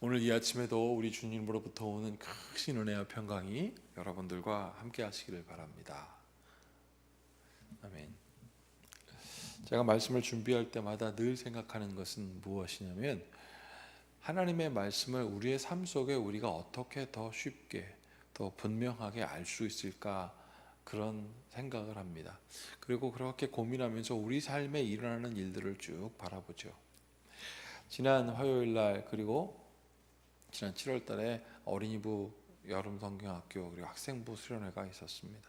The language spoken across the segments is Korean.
오늘 이 아침에도 우리 주님으로부터 오는 크신 은혜와 평강이 여러분들과 함께 하시기를 바랍니다. 아멘. 제가 말씀을 준비할 때마다 늘 생각하는 것은 무엇이냐면, 하나님의 말씀을 우리의 삶 속에 우리가 어떻게 더 쉽게 더 분명하게 알 수 있을까, 그런 생각을 합니다. 그리고 그렇게 고민하면서 우리 삶에 일어나는 일들을 쭉 바라보죠. 지난 화요일 날, 그리고 지난 7월 달에 어린이부 여름 성경학교 그리고 학생부 수련회가 있었습니다.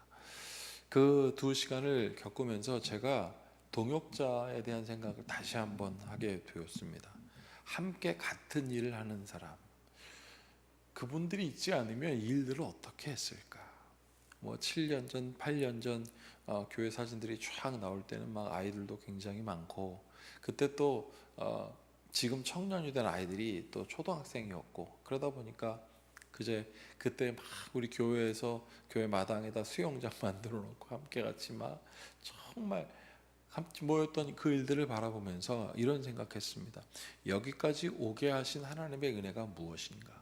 그 두 시간을 겪으면서 제가 동역자에 대한 생각을 다시 한번 하게 되었습니다. 함께 같은 일을 하는 사람, 그분들이 있지 않으면 이 일들을 어떻게 했을까? 7년 전, 8년 전 교회 사진들이 쫙 나올 때는 막 아이들도 굉장히 많고, 그때 또 지금 청년이 된 아이들이 또 초등학생이었고, 그러다 보니까 그때 막 우리 교회에서 교회 마당에다 수영장 만들어 놓고 함께 같이 막 정말 함께 모였던 그 일들을 바라보면서 이런 생각했습니다. 여기까지 오게 하신 하나님의 은혜가 무엇인가?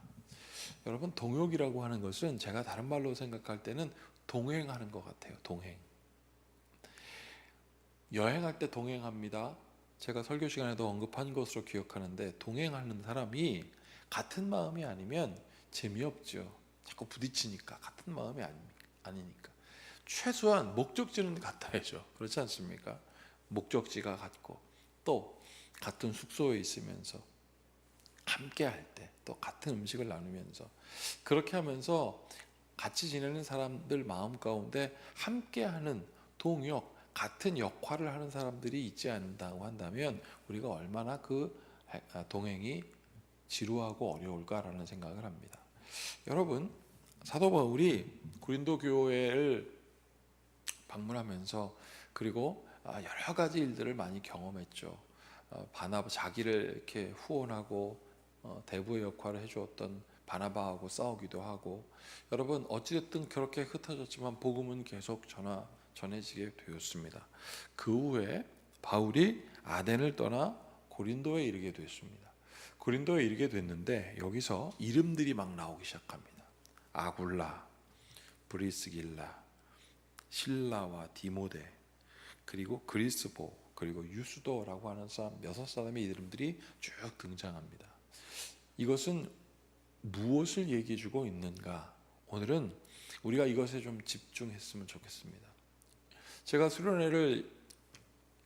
여러분, 동역이라고 하는 것은 제가 다른 말로 생각할 때는 동행하는 것 같아요. 동행. 여행할 때 동행합니다. 제가 설교 시간에도 언급한 것으로 기억하는데, 동행하는 사람이 같은 마음이 아니면 재미없죠. 자꾸 부딪히니까. 같은 마음이 아니니까. 최소한 목적지는 같아야죠. 그렇지 않습니까? 목적지가 같고, 또 같은 숙소에 있으면서 함께 할 때 또 같은 음식을 나누면서, 그렇게 하면서 같이 지내는 사람들 마음 가운데 함께하는 동역, 같은 역할을 하는 사람들이 있지 않는다고 한다면 우리가 얼마나 그 동행이 지루하고 어려울까라는 생각을 합니다. 여러분, 사도 바울이 고린도 교회를 방문하면서, 그리고 여러 가지 일들을 많이 경험했죠. 바나바, 자기를 이렇게 후원하고 대부의 역할을 해주었던 바나바하고 싸우기도 하고, 여러분 어찌됐든 그렇게 흩어졌지만 복음은 계속 전해지게 되었습니다. 그 후에 바울이 아덴을 떠나 고린도에 이르게 됐습니다. 고린도에 이르게 됐는데 여기서 이름들이 막 나오기 시작합니다. 아굴라, 브리스길라, 실라와 디모데, 그리고 그리스보, 그리고 유스도라고 하는 사람, 6사람의 이름들이 쭉 등장합니다. 이것은 무엇을 얘기해 주고 있는가? 오늘은 우리가 이것에 좀 집중했으면 좋겠습니다. 제가 수련회를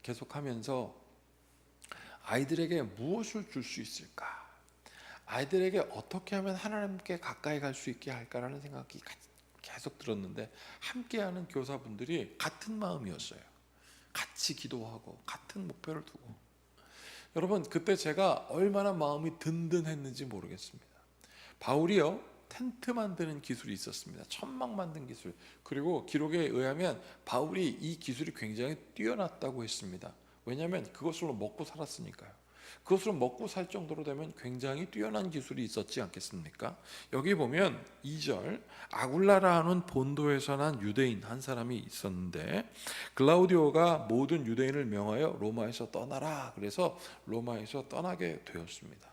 계속하면서 아이들에게 무엇을 줄 수 있을까? 아이들에게 어떻게 하면 하나님께 가까이 갈 수 있게 할까라는 생각이 계속 들었는데, 함께하는 교사분들이 같은 마음이었어요. 같이 기도하고 같은 목표를 두고. 여러분, 그때 제가 얼마나 마음이 든든했는지 모르겠습니다. 바울이요, 텐트 만드는 기술이 있었습니다. 천막 만든 기술. 그리고 기록에 의하면 바울이 이 기술이 굉장히 뛰어났다고 했습니다. 왜냐하면 그것으로 먹고 살았으니까요. 그것으로 먹고 살 정도로 되면 굉장히 뛰어난 기술이 있었지 않겠습니까? 여기 보면 2절, 아굴라라 하는 본도에서 난 유대인 한 사람이 있었는데, 글라우디오가 모든 유대인을 명하여 로마에서 떠나라, 그래서 로마에서 떠나게 되었습니다.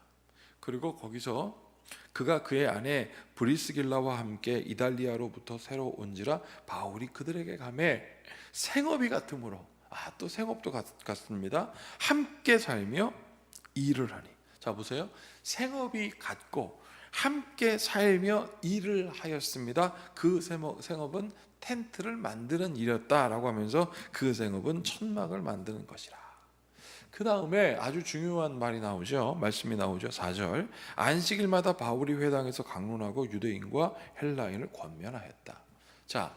그리고 거기서 그가 그의 아내 브리스길라와 함께 이달리아로부터 새로 온지라 바울이 그들에게 가매 생업이 같으므로, 또 생업도 같습니다. 함께 살며 일을 하니. 자, 보세요. 생업이 같고 함께 살며 일을 하였습니다. 그 생업은 텐트를 만드는 일이었다라고 하면서 그 생업은 천막을 만드는 것이라. 그 다음에 아주 중요한 말이 나오죠. 말씀이 나오죠. 4절, 안식일마다 바울이 회당에서 강론하고 유대인과 헬라인을 권면하였다. 자,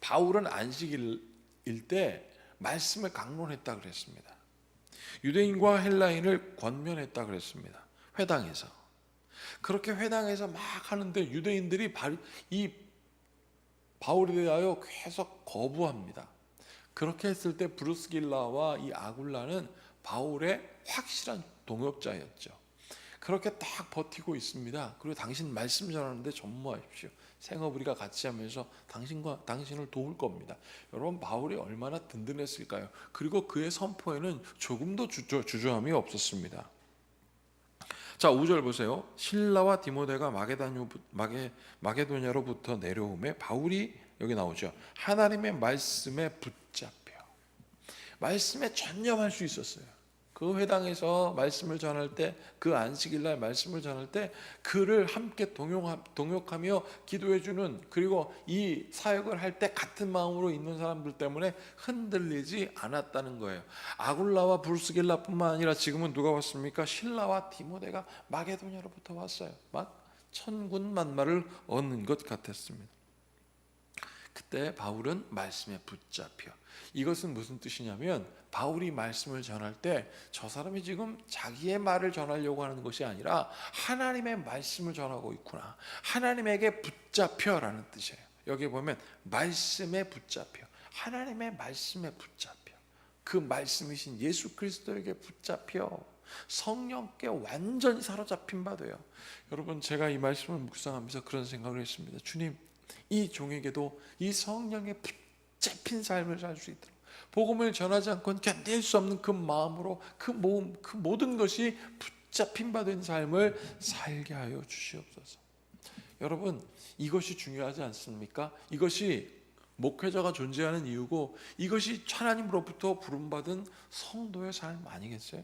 바울은 안식일일 때 말씀을 강론했다 그랬습니다. 유대인과 헬라인을 권면했다 그랬습니다. 회당에서. 그렇게 회당에서 막 하는데 유대인들이 이 바울에 대하여 계속 거부합니다. 그렇게 했을 때 브루스길라와 이 아굴라는 바울의 확실한 동역자였죠. 그렇게 딱 버티고 있습니다. 그리고 당신 말씀 전하는데 전무하십시오. 생업 우리가 같이 하면서 당신을 도울 겁니다. 여러분, 바울이 얼마나 든든했을까요? 그리고 그의 선포에는 조금도 주저함이 없었습니다. 자, 5절 보세요. 실라와 디모데가 마게도냐로부터 내려오매 바울이, 여기 나오죠, 하나님의 말씀에 붙잡혀 말씀에 전념할 수 있었어요. 그 회당에서 말씀을 전할 때, 그 안식일날 말씀을 전할 때 그를 함께 동역하며 기도해주는, 그리고 이 사역을 할 때 같은 마음으로 있는 사람들 때문에 흔들리지 않았다는 거예요. 아굴라와 브루스길라뿐만 아니라 지금은 누가 왔습니까? 실라와 디모데가 마게도냐로부터 왔어요. 막 천군만마를 얻는 것 같았습니다. 그때 바울은 말씀에 붙잡혀. 이것은 무슨 뜻이냐면, 바울이 말씀을 전할 때 저 사람이 지금 자기의 말을 전하려고 하는 것이 아니라 하나님의 말씀을 전하고 있구나, 하나님에게 붙잡혀라는 뜻이에요. 여기 보면 말씀에 붙잡혀, 하나님의 말씀에 붙잡혀, 그 말씀이신 예수 그리스도에게 붙잡혀 성령께 완전히 사로잡힌 바 돼요. 여러분, 제가 이 말씀을 묵상하면서 그런 생각을 했습니다. 주님, 이 종에게도 이 성령에 붙잡힌 삶을 살 수 있도록, 복음을 전하지 않고는 견딜 수 없는 그 마음으로 그 모든 것이 붙잡힌 바 된 삶을 살게 하여 주시옵소서. 여러분, 이것이 중요하지 않습니까? 이것이 목회자가 존재하는 이유고, 이것이 하나님으로부터 부름받은 성도의 삶 아니겠어요?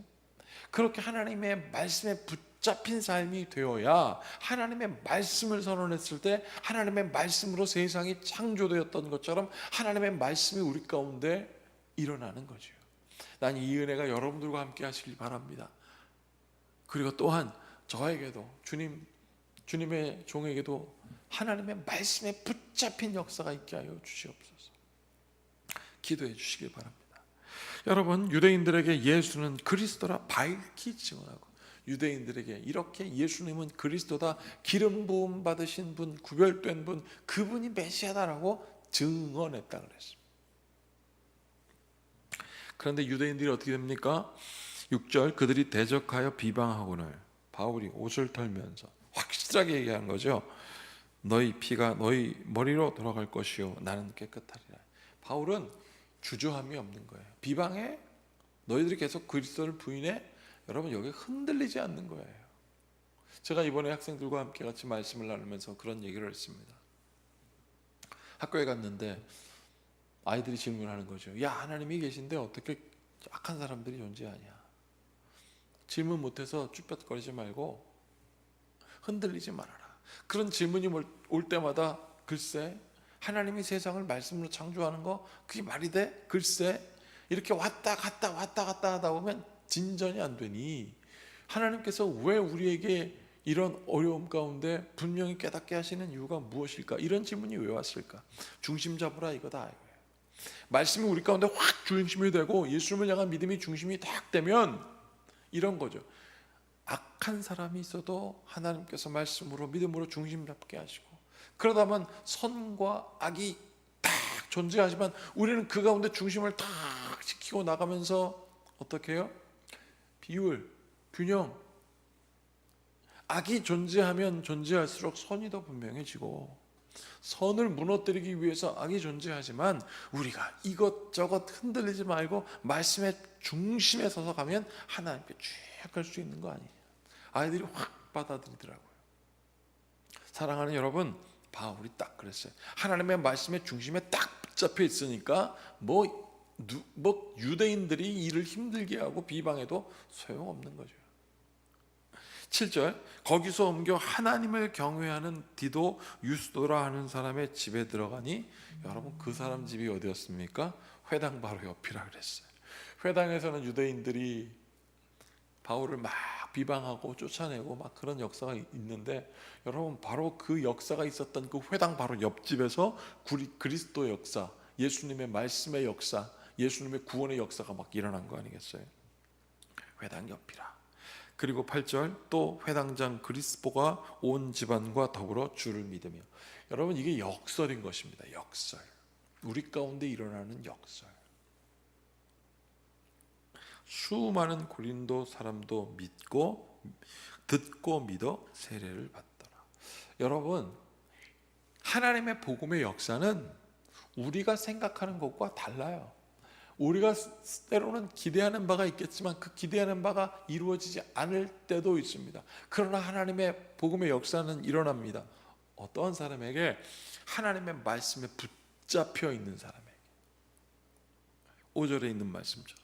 그렇게 하나님의 말씀에 붙잡힌 삶이 되어야 하나님의 말씀을 선언했을 때 하나님의 말씀으로 세상이 창조되었던 것처럼 하나님의 말씀이 우리 가운데 일어나는 거죠. 난 이 은혜가 여러분들과 함께 하시길 바랍니다. 그리고 또한 저에게도, 주님의 종에게도 하나님의 말씀에 붙잡힌 역사가 있게 하여 주시옵소서. 기도해 주시길 바랍니다. 여러분, 유대인들에게 예수는 그리스도라 밝히 증언하고, 유대인들에게 이렇게 예수님은 그리스도다, 기름 부음 받으신 분, 구별된 분, 그분이 메시아다라고 증언했다 그랬습니다. 그런데 유대인들이 어떻게 됩니까? 6절, 그들이 대적하여 비방하고는 바울이 옷을 털면서 확실하게 얘기한 거죠. 너희 피가 너희 머리로 돌아갈 것이요 나는 깨끗하리라. 바울은 주저함이 없는 거예요. 비방해? 너희들이 계속 그리스도를 부인해? 여러분, 여기 흔들리지 않는 거예요. 제가 이번에 학생들과 함께 같이 말씀을 나누면서 그런 얘기를 했습니다. 학교에 갔는데 아이들이 질문하는 거죠. 야, 하나님이 계신데 어떻게 악한 사람들이 존재하냐? 질문 못해서 쭈뼛거리지 말고 흔들리지 말아라. 그런 질문이 올 때마다 글쎄, 하나님이 세상을 말씀으로 창조하는 거 그게 말이 돼? 글쎄, 이렇게 왔다 갔다 하다 보면 진전이 안 되니 하나님께서 왜 우리에게 이런 어려움 가운데 분명히 깨닫게 하시는 이유가 무엇일까? 이런 질문이 왜 왔을까? 중심 잡으라 이거다 이거예요. 말씀이 우리 가운데 확 중심이 되고 예수님을 향한 믿음이 중심이 딱 되면 이런 거죠. 악한 사람이 있어도 하나님께서 말씀으로 믿음으로 중심 잡게 하시고, 그러다 보면 선과 악이 딱 존재하지만 우리는 그 가운데 중심을 딱 지키고 나가면서 어떻게 해요? 비율, 균형. 악이 존재하면 존재할수록 선이 더 분명해지고, 선을 무너뜨리기 위해서 악이 존재하지만 우리가 이것저것 흔들리지 말고 말씀의 중심에 서서 가면 하나님께 쭉 갈 수 있는 거 아니냐. 아이들이 확 받아들이더라고요. 사랑하는 여러분, 바울이 딱 그랬어요. 하나님의 말씀의 중심에 딱 붙잡혀 있으니까 뭐 유대인들이 일을 힘들게 하고 비방해도 소용없는 거죠. 7절, 거기서 옮겨 하나님을 경외하는 디도 유스도라 하는 사람의 집에 들어가니, 여러분, 그 사람 집이 어디였습니까? 회당 바로 옆이라 그랬어요. 회당에서는 유대인들이 바울을 막 비방하고 쫓아내고 막 그런 역사가 있는데, 여러분, 바로 그 역사가 있었던 그 회당 바로 옆집에서 그리스도의 역사, 예수님의 말씀의 역사, 예수님의 구원의 역사가 막 일어난 거 아니겠어요? 회당 옆이라. 그리고 8절, 또 회당장 그리스포가 온 집안과 더불어 주를 믿으며. 여러분, 이게 역설인 것입니다. 역설. 우리 가운데 일어나는 역설. 수많은 고린도 사람도 듣고 믿어 세례를 받더라. 여러분, 하나님의 복음의 역사는 우리가 생각하는 것과 달라요. 우리가 때로는 기대하는 바가 있겠지만 그 기대하는 바가 이루어지지 않을 때도 있습니다. 그러나 하나님의 복음의 역사는 일어납니다. 어떤 사람에게? 하나님의 말씀에 붙잡혀 있는 사람에게. 5절에 있는 말씀처럼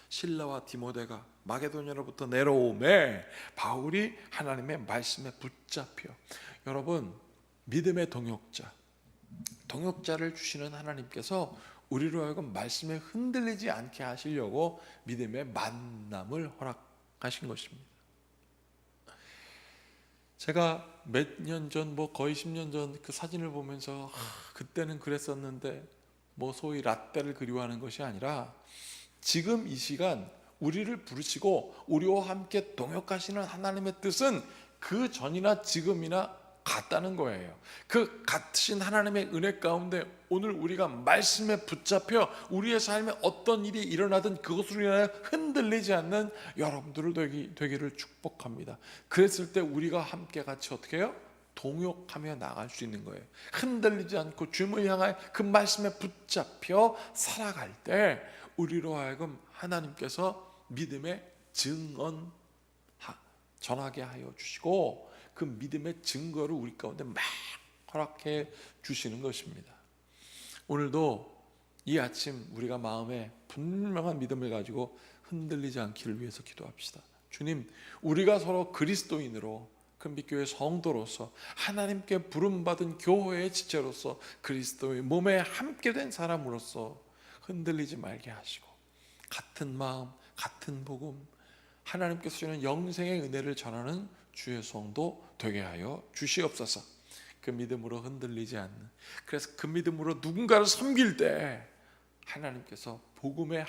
실라와 디모데가 마게도냐로부터 내려오매 바울이 하나님의 말씀에 붙잡혀. 여러분, 믿음의 동역자를 주시는 하나님께서 우리로 하여금 말씀에 흔들리지 않게 하시려고 믿음의 만남을 허락하신 것입니다. 제가 몇 년 전, 거의 10년 전 그 사진을 보면서 그때는 그랬었는데 소위 라떼를 그리워하는 것이 아니라 지금 이 시간 우리를 부르시고 우리와 함께 동역하시는 하나님의 뜻은 그 전이나 지금이나 같다는 거예요. 그 같으신 하나님의 은혜 가운데 오늘 우리가 말씀에 붙잡혀 우리의 삶에 어떤 일이 일어나든 그것으로 인하여 흔들리지 않는 여러분들을 되기를 축복합니다. 그랬을 때 우리가 함께 같이 어떻게 해요? 동역하며 나갈 수 있는 거예요. 흔들리지 않고 주님을 향하여 그 말씀에 붙잡혀 살아갈 때 우리로 하여금 하나님께서 믿음의 증언 전하게 하여 주시고 그 믿음의 증거를 우리 가운데 막 허락해 주시는 것입니다. 오늘도 이 아침 우리가 마음에 분명한 믿음을 가지고 흔들리지 않기를 위해서 기도합시다. 주님, 우리가 서로 그리스도인으로 큰빛교회 성도로서 하나님께 부름받은 교회의 지체로서 그리스도의 몸에 함께된 사람으로서 흔들리지 말게 하시고 같은 마음, 같은 복음, 하나님께서 주시는 영생의 은혜를 전하는 주의 성도 되게 하여 주시옵소서. 그 믿음으로 흔들리지 않는, 그래서 그 믿음으로 누군가를 섬길 때 하나님께서 복음에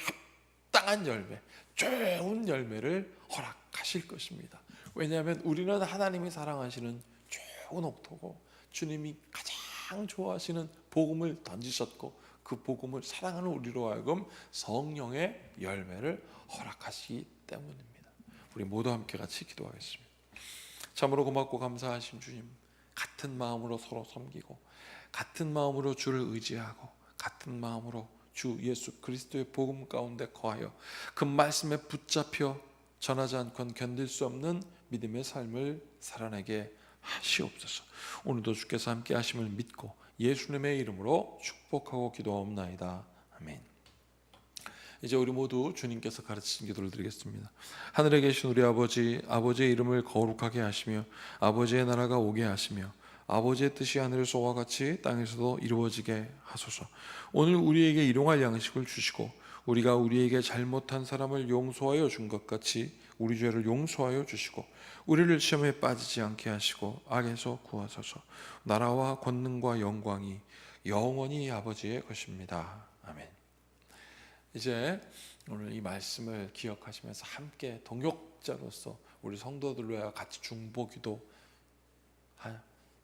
합당한 열매, 좋은 열매를 허락하실 것입니다. 왜냐하면 우리는 하나님이 사랑하시는 좋은 옥토고 주님이 가장 좋아하시는 복음을 던지셨고 그 복음을 사랑하는 우리로 하여금 성령의 열매를 허락하시기 때문입니다. 우리 모두 함께 같이 기도하겠습니다. 참으로 고맙고 감사하신 주님, 같은 마음으로 서로 섬기고 같은 마음으로 주를 의지하고 같은 마음으로 주 예수 그리스도의 복음 가운데 거하여 그 말씀에 붙잡혀 전하지 않고는 견딜 수 없는 믿음의 삶을 살아내게 하시옵소서. 오늘도 주께서 함께 하심을 믿고 예수님의 이름으로 축복하고 기도하옵나이다. 아멘. 이제 우리 모두 주님께서 가르치신 기도를 드리겠습니다. 하늘에 계신 우리 아버지, 아버지의 이름을 거룩하게 하시며 아버지의 나라가 오게 하시며 아버지의 뜻이 하늘에서와 같이 땅에서도 이루어지게 하소서. 오늘 우리에게 일용할 양식을 주시고 우리가 우리에게 잘못한 사람을 용서하여 준 것 같이 우리 죄를 용서하여 주시고 우리를 시험에 빠지지 않게 하시고 악에서 구하소서. 나라와 권능과 영광이 영원히 아버지의 것입니다. 아멘. 이제 오늘 이 말씀을 기억하시면서 함께 동역자로서 우리 성도들과 같이 중보기도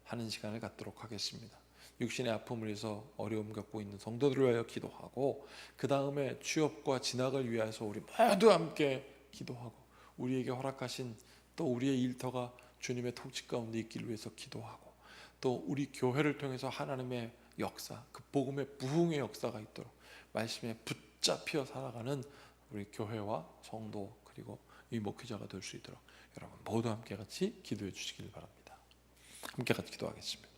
하는 시간을 갖도록 하겠습니다. 육신의 아픔을 위해서 어려움 갖고 있는 성도들을 위하여 기도하고 그 다음에 취업과 진학을 위해서 우리 모두 함께 기도하고 우리에게 허락하신 또 우리의 일터가 주님의 통치 가운데 있기를 위해서 기도하고 또 우리 교회를 통해서 하나님의 역사, 그 복음의 부흥의 역사가 있도록 말씀에 붙잡혀 살아가는 우리 교회와 성도 그리고 이 목회자가 될 수 있도록 여러분 모두 함께 같이 기도해 주시길 바랍니다. 함께 같이 기도하겠습니다.